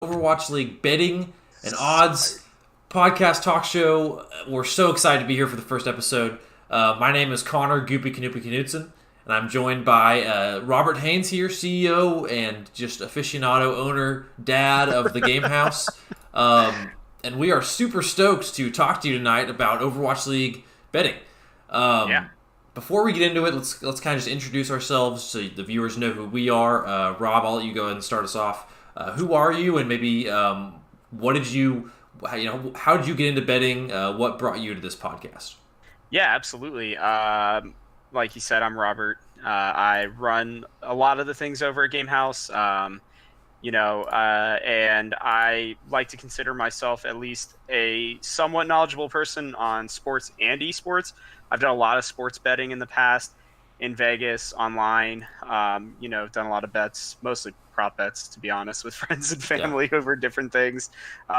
Overwatch League betting and odds podcast talk show. We're so excited to be here for the first episode. My name is Connor Goopy Kanoopy Knutson, and I'm joined by Robert Haynes here, CEO and just aficionado, owner, dad of the Game Haus. And we are super stoked to talk to you tonight about Overwatch League betting. Yeah. Before we get into it, let's kind of just introduce ourselves so the viewers know who we are. Rob, I'll let you go ahead and start us off. Who are you, and maybe what did you, how did you get into betting? What brought you to this podcast? Yeah, absolutely. Like you said, I'm Robert. I run a lot of the things over at Game Haus. And I like to consider myself at least a somewhat knowledgeable person on sports and esports. I've done a lot of sports betting in the past in Vegas, online. Done a lot of bets, mostly prop bets, to be honest, with friends and family over different things. We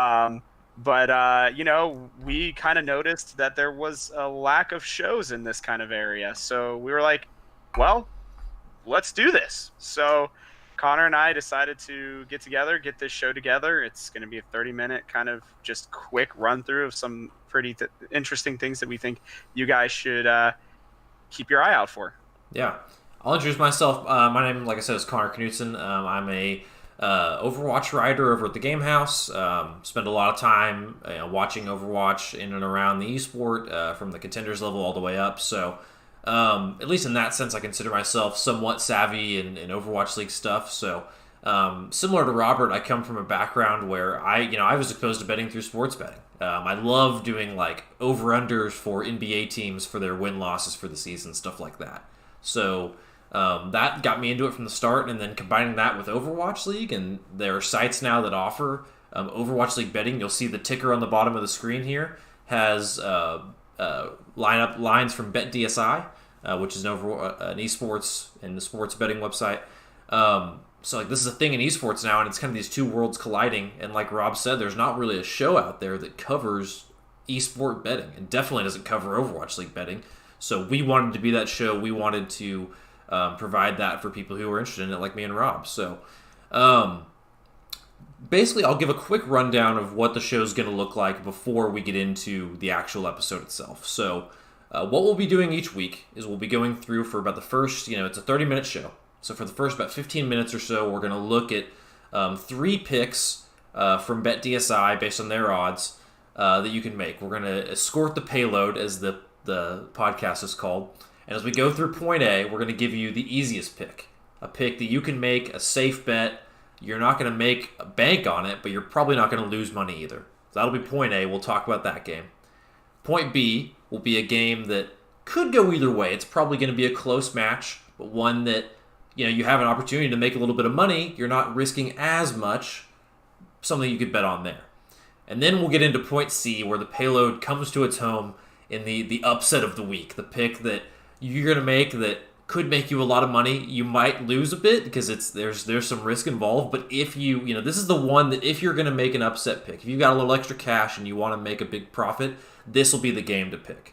kind of noticed that there was a lack of shows in this kind of area. So we were like, well, let's do this. So Connor and I decided to get together, get this show together. It's going to be a 30-minute kind of just quick run through of some pretty interesting things that we think you guys should keep your eye out for. Yeah, I'll introduce myself. My name, like I said, is Connor Knutson. I'm a Overwatch writer over at the Game Haus. Spend a lot of time watching Overwatch in and around the esport, from the contenders level all the way up. So at least in that sense, I consider myself somewhat savvy in Overwatch League stuff. So similar to Robert, I come from a background where I was exposed to betting through sports betting. I love doing like over-unders for NBA teams for their win-losses for the season, stuff like that. So that got me into it from the start, and then combining that with Overwatch League, and there are sites now that offer Overwatch League betting. You'll see the ticker on the bottom of the screen here has lineup lines from BetDSI, which is an esports and the sports betting website. So like this is a thing in esports now, and it's kind of these two worlds colliding. And like Rob said, there's not really a show out there that covers esport betting, and definitely doesn't cover Overwatch League betting. So we wanted to be that show. We wanted to provide that for people who are interested in it, like me and Rob. So basically, I'll give a quick rundown of what the show's going to look like before we get into the actual episode itself. So what we'll be doing each week is we'll be going through for about the first, it's a 30-minute show. So for the first about 15 minutes or so, we're going to look at 3 picks from BetDSI based on their odds that you can make. We're going to escort the payload, as the podcast is called. And as we go through point A, we're going to give you the easiest pick. A pick that you can make, a safe bet. You're not going to make a bank on it, but you're probably not going to lose money either. So that'll be point A. We'll talk about that game. Point B will be a game that could go either way. It's probably going to be a close match, but one that you have an opportunity to make a little bit of money. You're not risking as much. Something you could bet on there. And then we'll get into point C, where the payload comes to its home in the upset of the week. The pick that you're going to make that could make you a lot of money. You might lose a bit because there's some risk involved. But if this is the one that if you're going to make an upset pick, if you've got a little extra cash and you want to make a big profit, this will be the game to pick.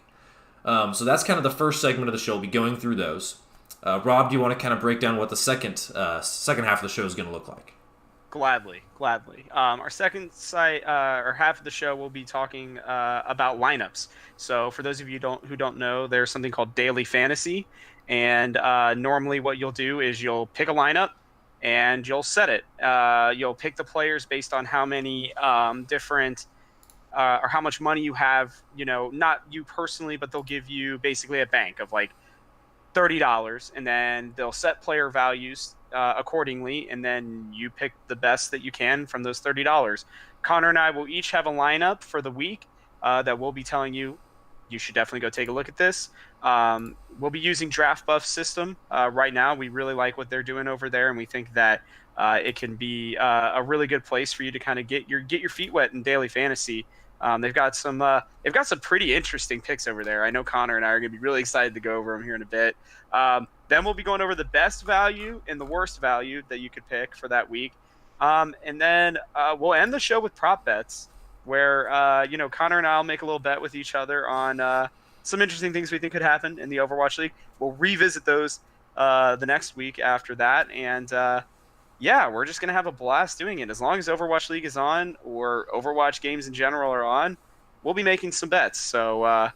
So that's kind of the first segment of the show. We'll be going through those. Rob, do you want to kind of break down what the second half of the show is going to look like? Gladly. Our second site or half of the show, we'll be talking about lineups. So for those of you who don't know, there's something called daily fantasy, and normally what you'll do is you'll pick a lineup and you'll set it. You'll pick the players based on how many different or how much money you have. Not you personally, but they'll give you basically a bank of like $30, and then they'll set player values accordingly, and then you pick the best that you can from those $30. Connor and I will each have a lineup for the week that we'll be telling you should definitely go take a look at this. We'll be using Draft Buff system right now. We really like what they're doing over there, and we think that it can be a really good place for you to kind of get your feet wet in daily fantasy. They've got some pretty interesting picks over there. I know Connor and I are going to be really excited to go over them here in a bit. Then we'll be going over the best value and the worst value that you could pick for that week. And then we'll end the show with prop bets, where Connor and I will make a little bet with each other on some interesting things we think could happen in the Overwatch League. We'll revisit those the next week after that, and yeah, we're just gonna have a blast doing it. As long as Overwatch League is on or Overwatch games in general are on, we'll be making some bets. So I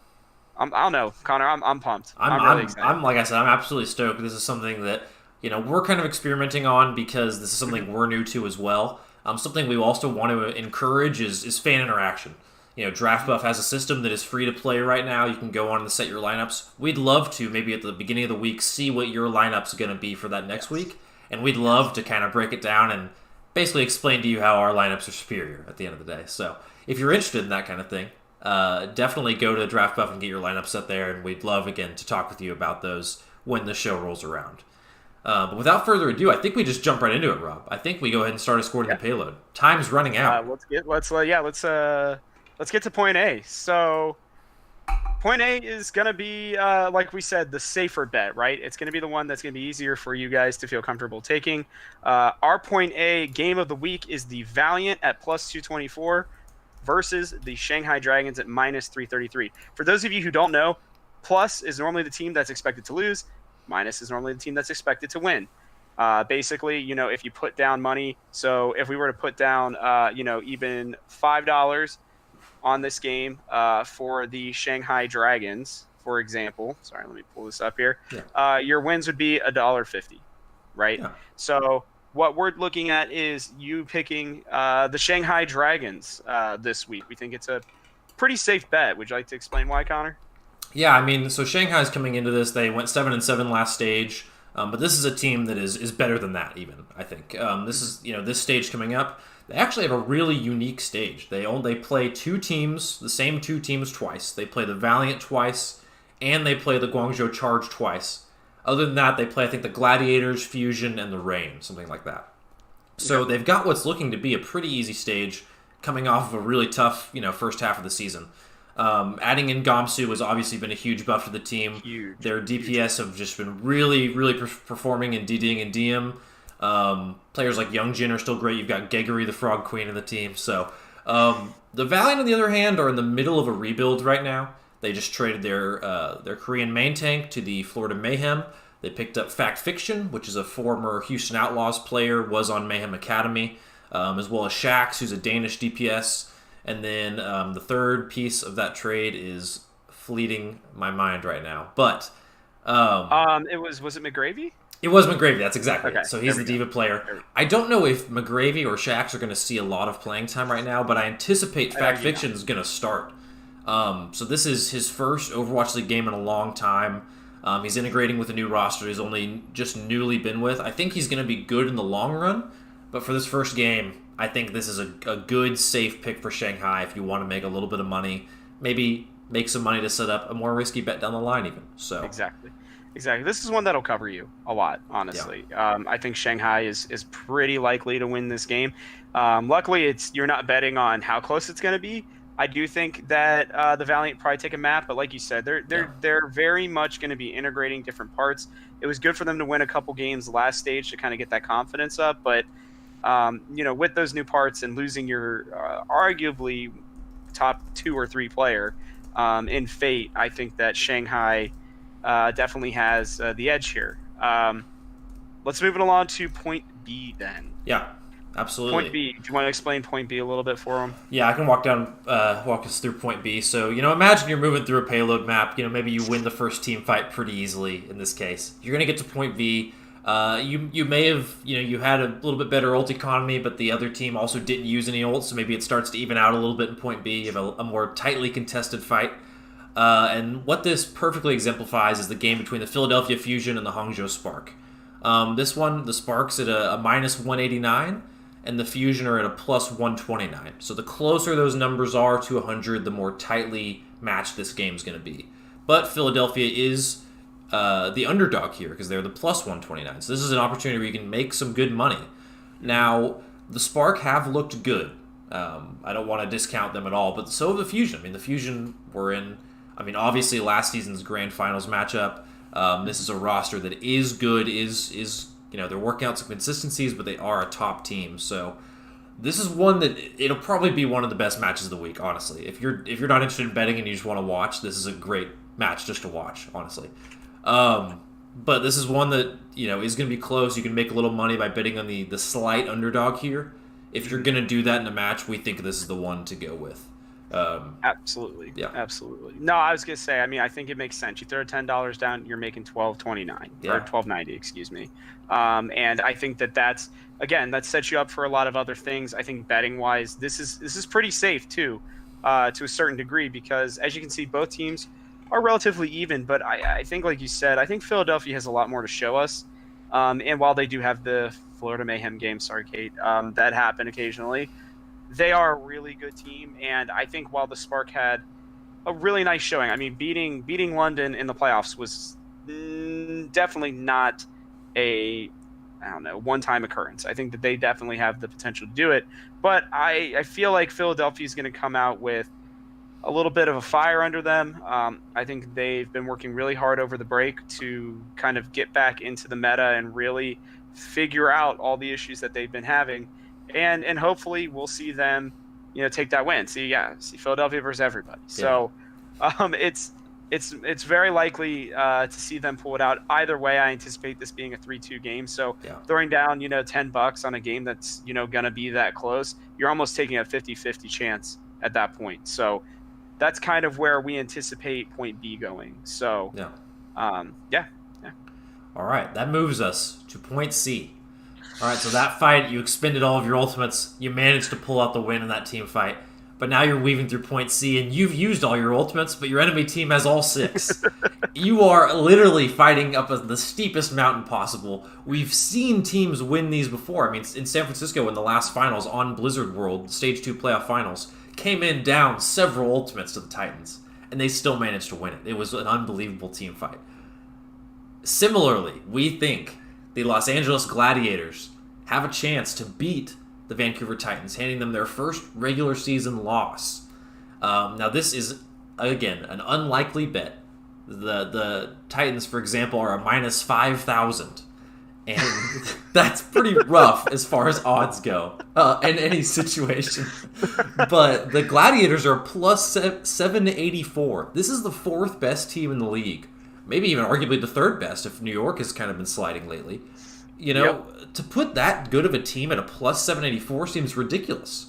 don't know, Connor. I'm pumped. I'm I'm really I'm excited. I'm like I said, I'm absolutely stoked. This is something that we're kind of experimenting on because this is something we're new to as well. Something we also want to encourage is fan interaction. Draft Buff has a system that is free to play right now. You can go on and set your lineups. We'd love to maybe at the beginning of the week see what your lineup's going to be for that next Yes. week, and we'd Yes. love to kind of break it down and basically explain to you how our lineups are superior at the end of the day. So if you're interested in that kind of thing, definitely go to Draft Buff and get your lineup set there, and we'd love again to talk with you about those when the show rolls around. But without further ado, I think we just jump right into it, Rob. I think we go ahead and start escorting the Yeah. payload. Time's running out. Let's get to point A. So point A is gonna be like we said, the safer bet, right? It's gonna be the one that's gonna be easier for you guys to feel comfortable taking. Our point A game of the week is the Valiant at +224 versus the Shanghai Dragons at -333. For those of you who don't know, plus is normally the team that's expected to lose, minus is normally the team that's expected to win. Basically, if you put down money, so if we were to put down, even $5 on this game for the Shanghai Dragons, for example, sorry, let me pull this up here. Yeah. Your wins would be $1.50, right? Yeah. So what we're looking at is you picking the Shanghai Dragons this week. We think it's a pretty safe bet. Would you like to explain why, Connor? Yeah, I mean, so Shanghai's coming into this. They went 7-7 last stage, but this is a team that is better than that. Even I think this is this stage coming up. They actually have a really unique stage. They play two teams, the same two teams twice. They play the Valiant twice, and they play the Guangzhou Charge twice. Other than that, they play I think the Gladiators, Fusion, and the Rain, something like that. So Okay. they've got what's looking to be a pretty easy stage, coming off of a really tough first half of the season. Adding in Gomsu has obviously been a huge buff to the team. Huge. Their Huge. DPS have just been really, really performing in DDing and DM. Players like Youngjin are still great. You've got Geggery, the Frog Queen, in the team. So the Valiant, on the other hand, are in the middle of a rebuild right now. They just traded their Korean main tank to the Florida Mayhem. They picked up Fact Fiction, which is a former Houston Outlaws player, was on Mayhem Academy, as well as Shax, who's a Danish DPS. And then the third piece of that trade is fleeting my mind right now. But It was it McGravy? it was McGravy. That's exactly Okay, it. So there he's the we go. diva player. There we I don't know if McGravy or Shax are going to see a lot of playing time right now, but I anticipate Fact you know. Fiction is going to start. So this is his first Overwatch League game in a long time. He's integrating with a new roster he's only just newly been with. I think he's going to be good in the long run, but for this first game, I think this is a good, safe pick for Shanghai if you want to make a little bit of money. Maybe make some money to set up a more risky bet down the line even. So Exactly. Exactly. This is one that'll cover you a lot, honestly. I think Shanghai is pretty likely to win this game. Luckily, you're not betting on how close it's going to be. I do think that the Valiant probably take a map, but like you said, they're very much going to be integrating different parts. It was good for them to win a couple games last stage to kind of get that confidence up, but with those new parts and losing your arguably top 2 or 3 player in Fate, I think that Shanghai definitely has the edge here. Let's move it along to point B then. yeah, absolutely. Point B. Do you want to explain point B a little bit for them? Yeah, I can walk us through point B. So, imagine you're moving through a payload map. Maybe you win the first team fight pretty easily in this case. You're going to get to point B. You may have, you had a little bit better ult economy, but the other team also didn't use any ult, so maybe it starts to even out a little bit in point B. You have a more tightly contested fight. And what this perfectly exemplifies is the game between the Philadelphia Fusion and the Hangzhou Spark. This one, the Spark's at a -189, and the Fusion are at a +129. So the closer those numbers are to 100, the more tightly matched this game's going to be. But Philadelphia is the underdog here because they're the +129. So this is an opportunity where you can make some good money. Now, the Spark have looked good. I don't want to discount them at all, but so have the Fusion. I mean, the Fusion were in, obviously last season's Grand Finals matchup. This is a roster that is good, they're working out some consistencies, but they are a top team. So this is one that it'll probably be one of the best matches of the week, honestly. If you're not interested in betting and you just want to watch, this is a great match just to watch, honestly. but this is one that is going to be close. You can make a little money by betting on the slight underdog here. If you're going to do that in a match, we think this is the one to go with. Absolutely. Yeah. Absolutely. No, I was gonna say. I mean, I think it makes sense. You throw $10 down, you're making $12.29 or $12.90, excuse me. And I think that sets you up for a lot of other things. I think betting wise, this is pretty safe too, to a certain degree, because as you can see, both teams are relatively even. But I think, like you said, I think Philadelphia has a lot more to show us. And while they do have the Florida Mayhem game, sorry, Kate, that happen occasionally. They are a really good team, and I think while the Spark had a really nice showing, I mean, beating London in the playoffs was definitely not a one-time occurrence. I think that they definitely have the potential to do it, but I feel like Philadelphia is going to come out with a little bit of a fire under them. I think they've been working really hard over the break to kind of get back into the meta and really figure out all the issues that they've been having. And hopefully we'll see them, take that win. See Philadelphia versus everybody. Yeah. So, it's very likely to see them pull it out. Either way, I anticipate this being a 3-2 game. So throwing down, $10 on a game that's gonna be that close, you're almost taking a 50-50 chance at that point. So that's kind of where we anticipate point B going. So All right, that moves us to point C. All right, so that fight, you expended all of your ultimates. You managed to pull out the win in that team fight. But now you're weaving through point C, and you've used all your ultimates, but your enemy team has all 6. You are literally fighting up the steepest mountain possible. We've seen teams win these before. I mean, in San Francisco in the last finals on Blizzard World, Stage 2 playoff finals, came in down several ultimates to the Titans, and they still managed to win it. It was an unbelievable team fight. Similarly, we think the Los Angeles Gladiators have a chance to beat the Vancouver Titans, handing them their first regular season loss. Now, this is, again, an unlikely bet. The Titans, for example, are a minus 5,000. And that's pretty rough as far as odds go in any situation. But the Gladiators are plus 784. This is the 4th best team in the league. Maybe even arguably the 3rd best if New York has kind of been sliding lately. To put that good of a team at a plus 784 seems ridiculous.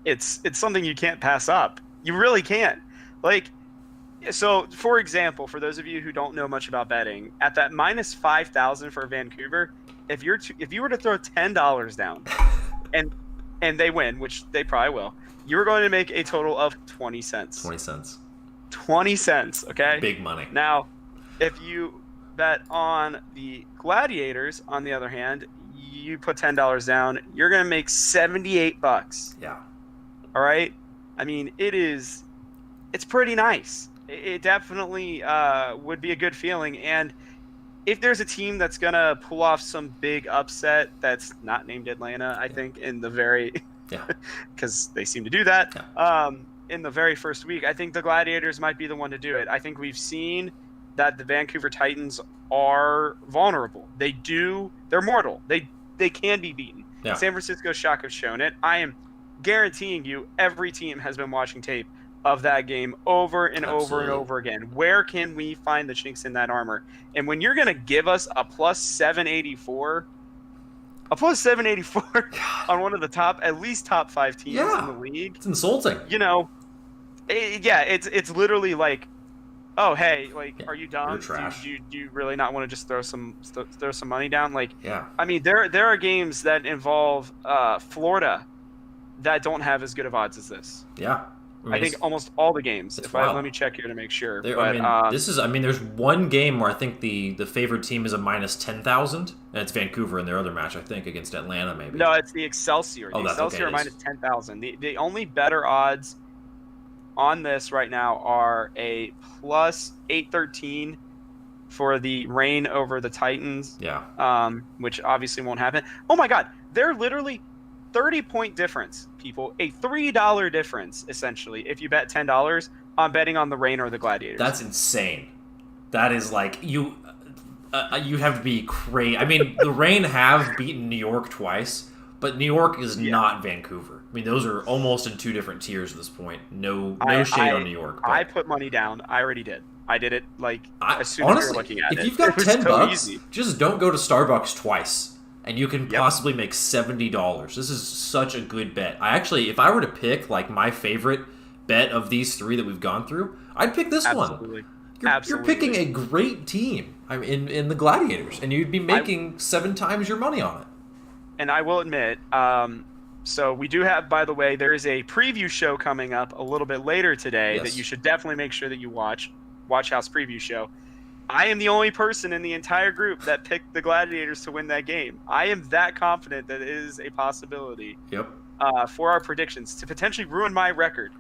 It's something you can't pass up. You really can't. So, for example, for those of you who don't know much about betting, at that minus 5,000 for Vancouver, if you were to throw $10 down and they win, which they probably will, you're going to make a total of 20 cents. 20 cents. 20 cents, okay? Big money. Now, if you bet on the Gladiators, on the other hand, you put $10 down, you're going to make $78. Yeah. All right? I mean, it's pretty nice. It definitely would be a good feeling. And if there's a team that's going to pull off some big upset that's not named Atlanta, I think, in the very – because they seem to do that. Yeah. In the very first week, I think the Gladiators might be the one to do it. I think we've seen that the Vancouver Titans are vulnerable. They're mortal. They can be beaten. Yeah. San Francisco Shock have shown it. I am guaranteeing you every team has been watching tape of that game over and over and over again. Where can we find the chinks in that armor? And when you're going to give us a plus 784 on one of the at least top 5 teams in the league. It's insulting. It's literally like, oh, hey, are you dumb? You're trash. Do you really not want to just throw some money down? I mean, there are games that involve Florida that don't have as good of odds as this. Yeah. I think almost all the games. Let me check here to make sure. There's one game where I think the favored team is a minus 10,000, and it's Vancouver in their other match, I think, against Atlanta maybe. No, it's the Excelsior. The Excelsior are minus 10,000. The only better odds on this right now are a plus 813 for the Reign over the Titans. Yeah. Which obviously won't happen. Oh my God, they're literally 30-point difference, people. A $3 difference, essentially, if you bet $10 on betting on the Reign or the Gladiators. That's insane. That is you have to be crazy. I mean, the Reign have beaten New York twice, But New York is not Vancouver. I mean, those are almost in two different tiers at this point. No shade on New York. But I put money down. I already did. I did it as soon honestly, as we were looking at it. If you've got $10, easy. Just don't go to Starbucks twice, and you can possibly make $70. This is such a good bet. If I were to pick like my favorite bet of these three that we've gone through, I'd pick this one. You're picking a great team. In the Gladiators, and you'd be making 7 times your money on it. And I will admit, so we do have, by the way, there is a preview show coming up a little bit later today that you should definitely make sure that you watch House preview show. I am the only person in the entire group that picked the Gladiators to win that game. I am that confident that it is a possibility. Yep. For our predictions to potentially ruin my record.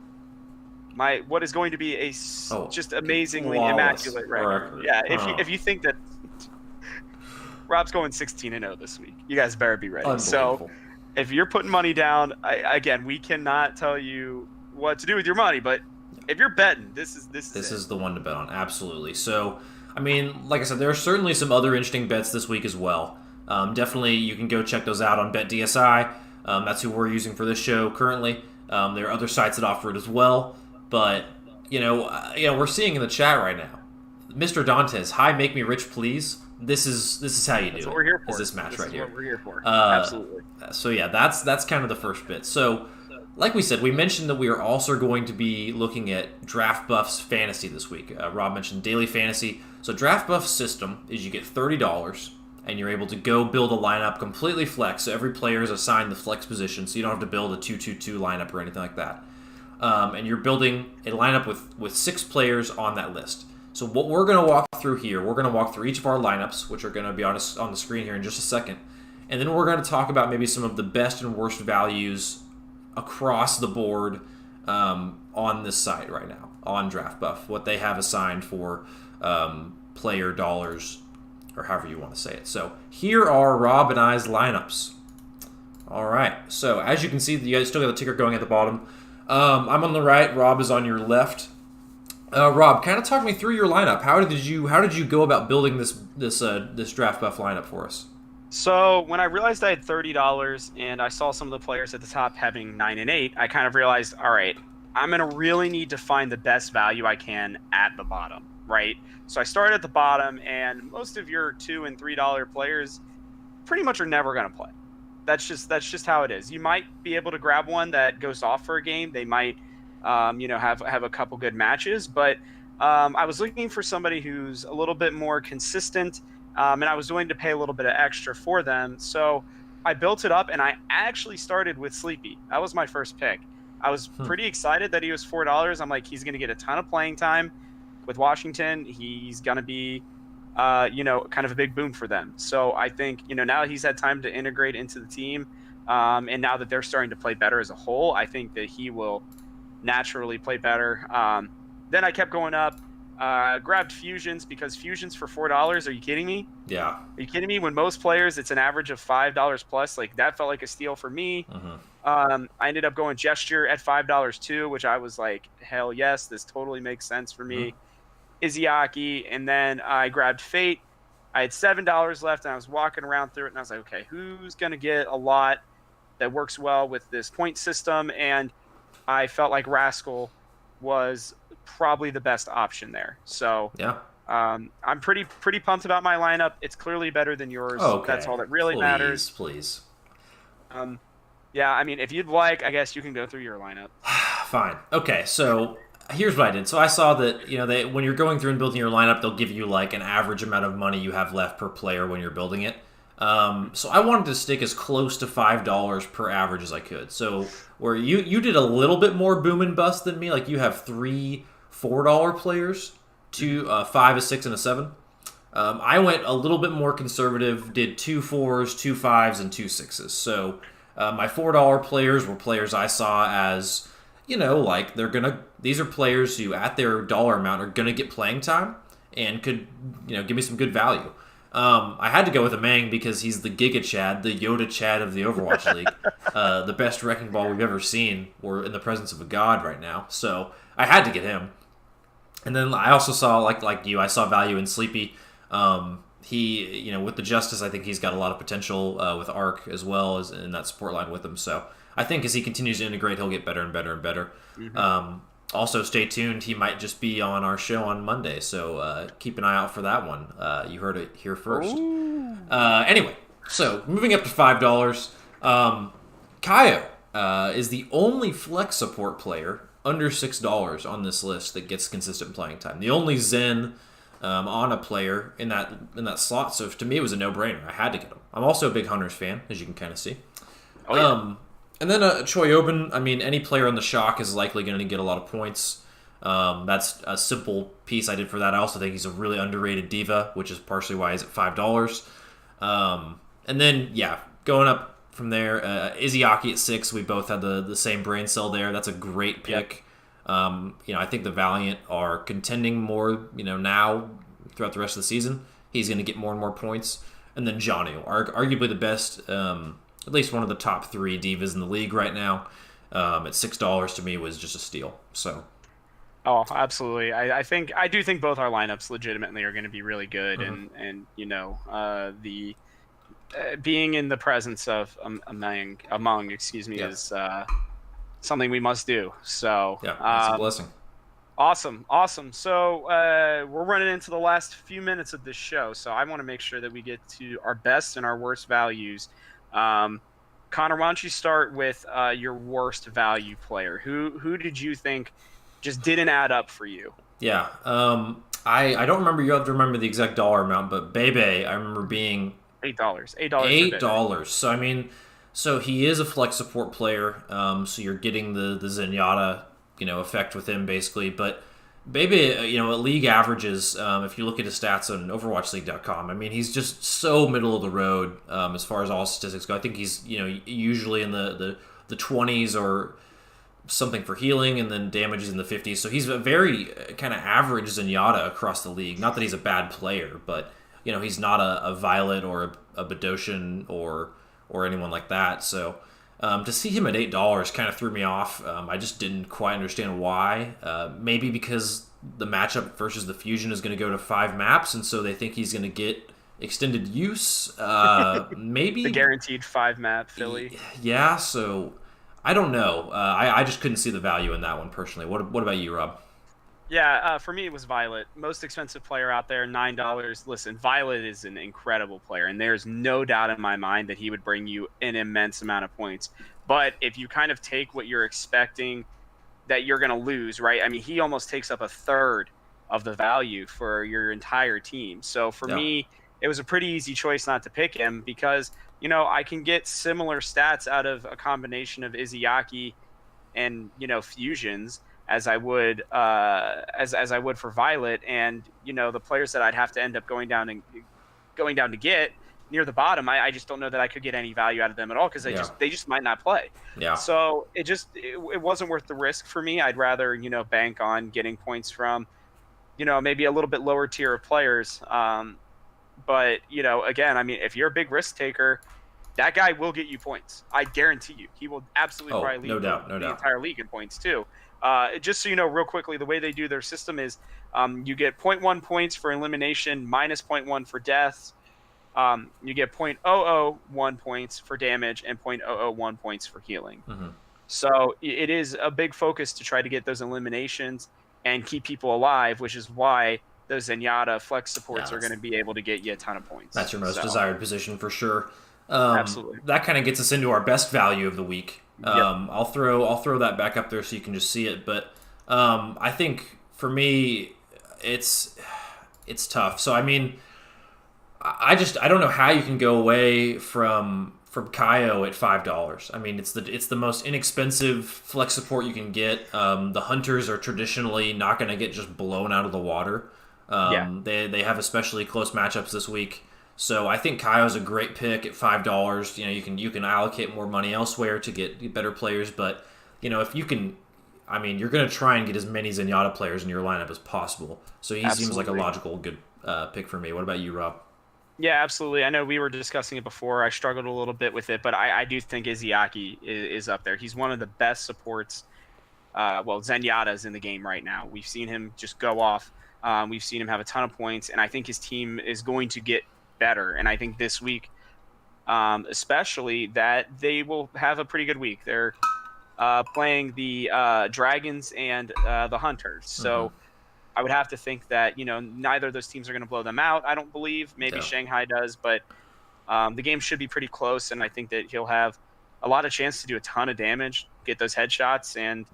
What is going to be a just amazingly immaculate record. Yeah, if you think that Rob's going 16-0 this week, you guys better be ready. So if you're putting money down, again, we cannot tell you what to do with your money, but if you're betting, this is the one to bet on. Absolutely. So, I mean, like I said, there are certainly some other interesting bets this week as well. Definitely, you can go check those out on BetDSI. That's who we're using for this show currently. There are other sites that offer it as well. But, we're seeing in the chat right now, Mr. Dantes, hi, make me rich, please. This is how you do it. That's what we're here for. Is this match right here? What we're here for. Absolutely. So yeah, that's kind of the first bit. So, like we said, we mentioned that we are also going to be looking at Draft Buff's fantasy this week. Rob mentioned daily fantasy. So Draft Buff's system is you get $30, and you're able to go build a lineup completely flex. So every player is assigned the flex position, so you don't have to build a 2-2-2 lineup or anything like that. And you're building a lineup with 6 players on that list. So what we're going to walk through here, we're going to walk through each of our lineups, which are going to be on the screen here in just a second. And then we're going to talk about maybe some of the best and worst values across the board on this site right now, on DraftBuff, what they have assigned for player dollars, or however you want to say it. So here are Rob and I's lineups. All right. So as you can see, you guys still got the ticker going at the bottom. I'm on the right. Rob is on your left. Rob, kind of talk me through your lineup. How did you go about building this draft buff lineup for us? So when I realized I had $30 and I saw some of the players at the top having 9 and 8, I kind of realized, all right, I'm gonna really need to find the best value I can at the bottom, right? So I started at the bottom, and most of your $2 and $3 players pretty much are never gonna play. That's just how it is. You might be able to grab one that goes off for a game. They might, have a couple good matches. But I was looking for somebody who's a little bit more consistent, and I was willing to pay a little bit of extra for them. So I built it up, and I actually started with Sleepy. That was my first pick. I was pretty excited that he was $4. I'm like, he's going to get a ton of playing time with Washington. He's going to be kind of a big boon for them. So I think, now he's had time to integrate into the team. And now that they're starting to play better as a whole, I think that he will naturally play better. Then I kept going up, grabbed Fusions, because Fusions for $4, are you kidding me? Yeah. Are you kidding me? When most players, it's an average of $5 plus. Like, that felt like a steal for me. I ended up going Gesture at $5 too, which I was like, hell yes, this totally makes sense for me. Izayaki, and then I grabbed Fate. I had $7 left, and I was walking around through it, and I was like, okay, who's going to get a lot that works well with this point system? And I felt like Rascal was probably the best option there. So yeah, I'm pretty pumped about my lineup. It's clearly better than yours. Okay. That's all that really matters. Please. Yeah, I mean, if you'd like, I guess you can go through your lineup. Fine. Okay, so here's what I did. So I saw that, when you're going through and building your lineup, they'll give you like an average amount of money you have left per player when you're building it. So I wanted to stick as close to $5 per average as I could. So where you did a little bit more boom and bust than me, like you have 3 $4 players, 2 5, a 6, and a 7. I went a little bit more conservative, did 2 4s, 2 5s, and 2 6s. So my $4 players were players I saw as, like these are players who at their dollar amount are gonna get playing time and could, give me some good value. I had to go with Amang because he's the Giga Chad, the Yoda Chad of the Overwatch League, the best wrecking ball we've ever seen. We're in the presence of a god right now, so I had to get him. And then I also saw, like you, I saw value in Sleepy. with the Justice, I think he's got a lot of potential with Arc as well as in that support line with him. So I think as he continues to integrate, he'll get better and better and better. Also, stay tuned. He might just be on our show on Monday, so keep an eye out for that one. You heard it here first. Anyway, so moving up to $5, Kaio is the only flex support player under $6 on this list that gets consistent playing time. The only Zen on a player in that slot. So to me, it was a no-brainer. I had to get him. I'm also a big Hunters fan, as you can kind of see. Oh, yeah. And then Choi Oben, I mean, any player on the Shock is likely going to get a lot of points. That's a simple piece I did for that. I also think he's a really underrated diva, which is partially why he's at $5. And then, yeah, going up from there, Izzyaki at 6. We both had the same brain cell there. That's a great pick. Yep. I think the Valiant are contending more, now throughout the rest of the season. He's going to get more and more points. And then Johnny, arguably the best, at least one of the top 3 divas in the league right now. At $6 to me was just a steal. So. Oh, absolutely. I do think both our lineups legitimately are going to be really good, and the being in the presence of among is something we must do. So yeah, it's a blessing. Awesome. So we're running into the last few minutes of this show, so I want to make sure that we get to our best and our worst values. Connor, why don't you start with your worst value player? Who did you think just didn't add up for you? Yeah. I don't remember. You have to remember the exact dollar amount, but Bebe, I remember being $8. $8. So I mean, he is a flex support player. So you're getting the Zenyatta, effect with him basically. But Bebe, at league averages, if you look at his stats on OverwatchLeague.com, I mean, he's just so middle of the road as far as all statistics go. I think he's usually in the 20s or something for healing, and then damage is in the 50s. So he's a very kind of average Zenyatta across the league. Not that he's a bad player, but he's not a Violet or a Bedosian or anyone like that. So to see him at $8 kind of threw me off. I just didn't quite understand why. Maybe because the matchup versus the Fusion is going to go to 5 maps, and so they think he's going to get extended use. Maybe the guaranteed 5 map Philly. Yeah, so I don't know. I just couldn't see the value in that one personally. What about you, Rob? Yeah, for me it was Violet. Most expensive player out there, $9. Listen, Violet is an incredible player, and there's no doubt in my mind that he would bring you an immense amount of points. But if you kind of take what you're expecting that you're going to lose, right? I mean, he almost takes up a third of the value for your entire team. So for me, it was a pretty easy choice not to pick him because, I can get similar stats out of a combination of Izzyaki and, fusions as I would as I would for Violet, and the players that I'd have to end up going down to get near the bottom, I just don't know that I could get any value out of them at all because they just might not play. Yeah. So it wasn't worth the risk for me. I'd rather bank on getting points from maybe a little bit lower tier of players. But again, I mean, if you're a big risk taker, that guy will get you points. I guarantee you, he will absolutely probably lead the entire league in points too. Just so you know, real quickly, the way they do their system is you get 0.1 points for elimination, minus 0.1 for deaths. You get 0.001 points for damage and 0.001 points for healing. So it is a big focus to try to get those eliminations and keep people alive, which is why those Zenyatta flex supports are going to be able to get you a ton of points. That's your most desired position for sure. Absolutely. That kind of gets us into our best value of the week. I'll throw that back up there so you can just see it. But I think for me, it's tough. So I mean, I don't know how you can go away from Kaio at $5. I mean, it's the most inexpensive flex support you can get. The Hunters are traditionally not going to get just blown out of the water. They have especially close matchups this week. So I think Kaio's a great pick at $5. You can allocate more money elsewhere to get better players, but if you can, I mean, you're going to try and get as many Zenyatta players in your lineup as possible. So he seems like a logical good pick for me. What about you, Rob? Yeah, absolutely. I know we were discussing it before. I struggled a little bit with it, but I do think Izzyaki is up there. He's one of the best supports. Zenyatta's in the game right now. We've seen him just go off We've seen him have a ton of points, and I think his team is going to get better. And I think this week, especially, that they will have a pretty good week. They're playing the Dragons and the Hunters. So I would have to think that, neither of those teams are going to blow them out, I don't believe. Maybe Shanghai does, but the game should be pretty close, and I think that he'll have a lot of chance to do a ton of damage, get those headshots, and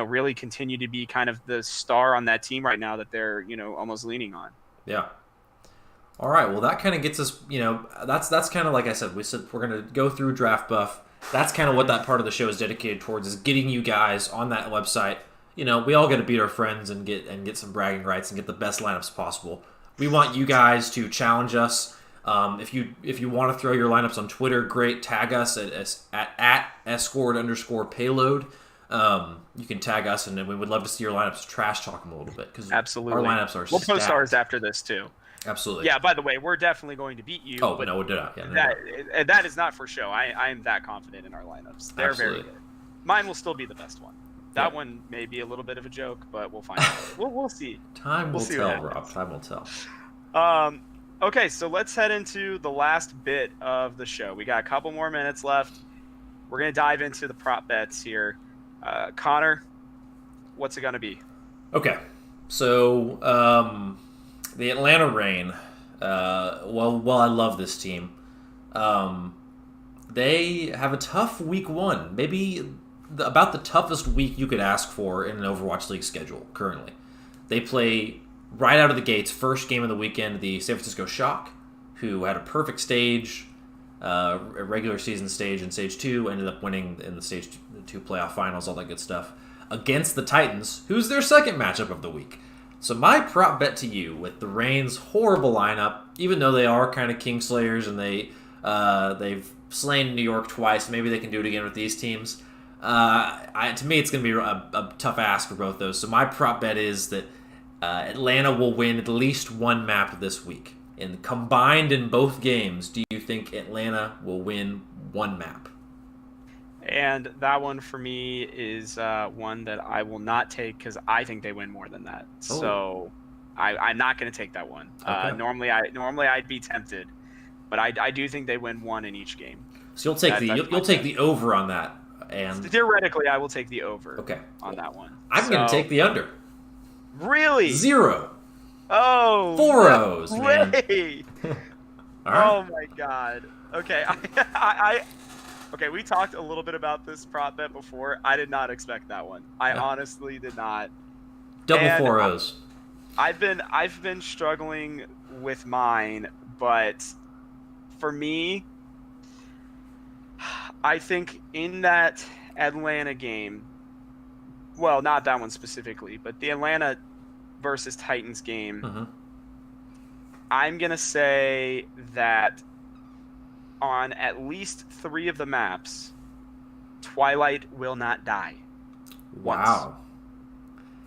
really continue to be kind of the star on that team right now that they're, almost leaning on. Yeah. All right. Well, that kind of gets us, that's kind of like I said, we said we're going to go through Draft Buff. That's kind of what that part of the show is dedicated towards, is getting you guys on that website. We all got to beat our friends and get some bragging rights and get the best lineups possible. We want you guys to challenge us. If you want to throw your lineups on Twitter, great. Tag us at Escort_Payload. You can tag us, and we would love to see your lineups. Trash talk them a little bit, because absolutely, our lineups are. We'll post ours after this too. Absolutely. Yeah. By the way, we're definitely going to beat you. Oh, but no, we did not. Yeah, that is not for show. I am that confident in our lineups. They're very good. Mine will still be the best one. That one may be a little bit of a joke, but we'll find out. We'll see. Time will tell, Rob. Time will tell. Okay, so let's head into the last bit of the show. We got a couple more minutes left. We're going to dive into the prop bets here. Connor, what's it going to be? Okay, so the Atlanta Reign, well, I love this team. They have a tough week one. Maybe about the toughest week you could ask for in an Overwatch League schedule currently. They play right out of the gates, first game of the weekend, the San Francisco Shock, who had a perfect stage, a regular season stage in Stage 2, ended up winning in the Stage 2 playoff finals, all that good stuff, against the Titans, who's their second matchup of the week. So my prop bet to you, with the Reign's horrible lineup, even though they are kind of Kingslayers and they've slain New York twice, maybe they can do it again with these teams. To me, it's going to be a tough ask for both those. So my prop bet is that Atlanta will win at least one map this week. And combined in both games, do you think Atlanta will win one map? And that one for me is one that I will not take, because I think they win more than that. Oh. So I'm not going to take that one. Okay. Normally I'd be tempted, but I do think they win one in each game. So you'll take the over on that. And theoretically, I will take the over. On that one. I'm going to take the under. Really? 0. Oh. 4 O's, man. All right. Oh my God. Okay. Okay. We talked a little bit about this prop bet before. I did not expect that one. I honestly did not. Double 4 O's. I've been struggling with mine, but for me, I think in that Atlanta game, well, not that one specifically, but the Atlanta versus Titans game, I'm going to say that on at least 3 of the maps, Twilight will not die. Wow.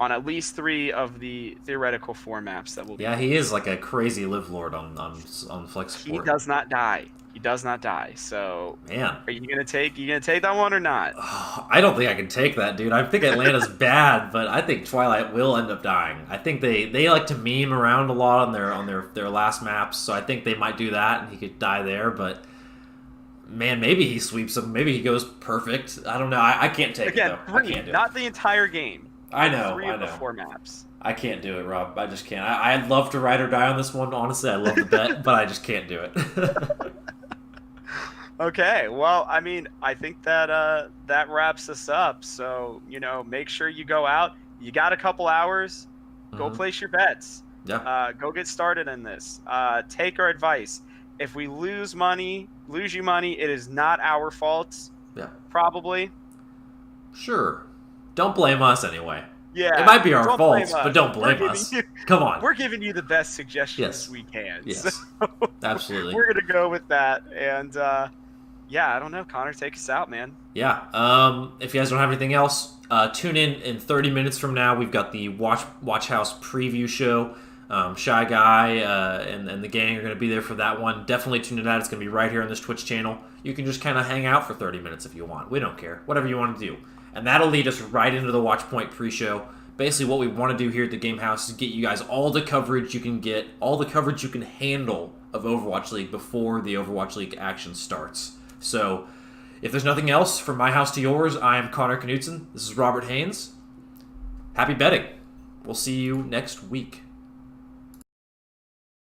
On at least 3 of the theoretical 4 maps that will be. Yeah, he is like a crazy live lord on Flex Support. He does not die. He does not die. So, man, are you gonna take that one or not? I don't think I can take that, dude. I think Atlanta's bad, but I think Twilight will end up dying. I think they like to meme around a lot on their last maps, so I think they might do that, and he could die there. But man, maybe he sweeps him. Maybe he goes perfect. I don't know. I can't take it though. 3, I can't do not the entire game. I know. 3 of the 4 maps. I can't do it, Rob. I just can't. I'd love to ride or die on this one. Honestly, I love the bet, but I just can't do it. Okay, well, I mean, I think that that wraps us up. So, make sure you go out. You got a couple hours. Go place your bets. Yeah. Go get started in this. Take our advice. If we lose you money, it is not our fault. Yeah. Probably. Sure. Don't blame us anyway. Yeah. It might be our fault, but don't blame us. Come on. We're giving you the best suggestions we can. Yes. So absolutely. We're going to go with that. And, yeah, I don't know. Connor, take us out, man. Yeah. If you guys don't have anything else, tune in 30 minutes from now. We've got the Watch House preview show. Shy Guy and the gang are going to be there for that one. Definitely tune in to that. It's going to be right here on this Twitch channel. You can just kind of hang out for 30 minutes if you want. We don't care. Whatever you want to do. And that'll lead us right into the Watch Point pre-show. basically what we want to do here at the Game Haus is get you guys all the coverage you can get, all the coverage you can handle of Overwatch League before the Overwatch League action starts. So, if there's nothing else, from my house to yours, I am Connor Knutson. This is Robert Haynes. Happy betting. We'll see you next week.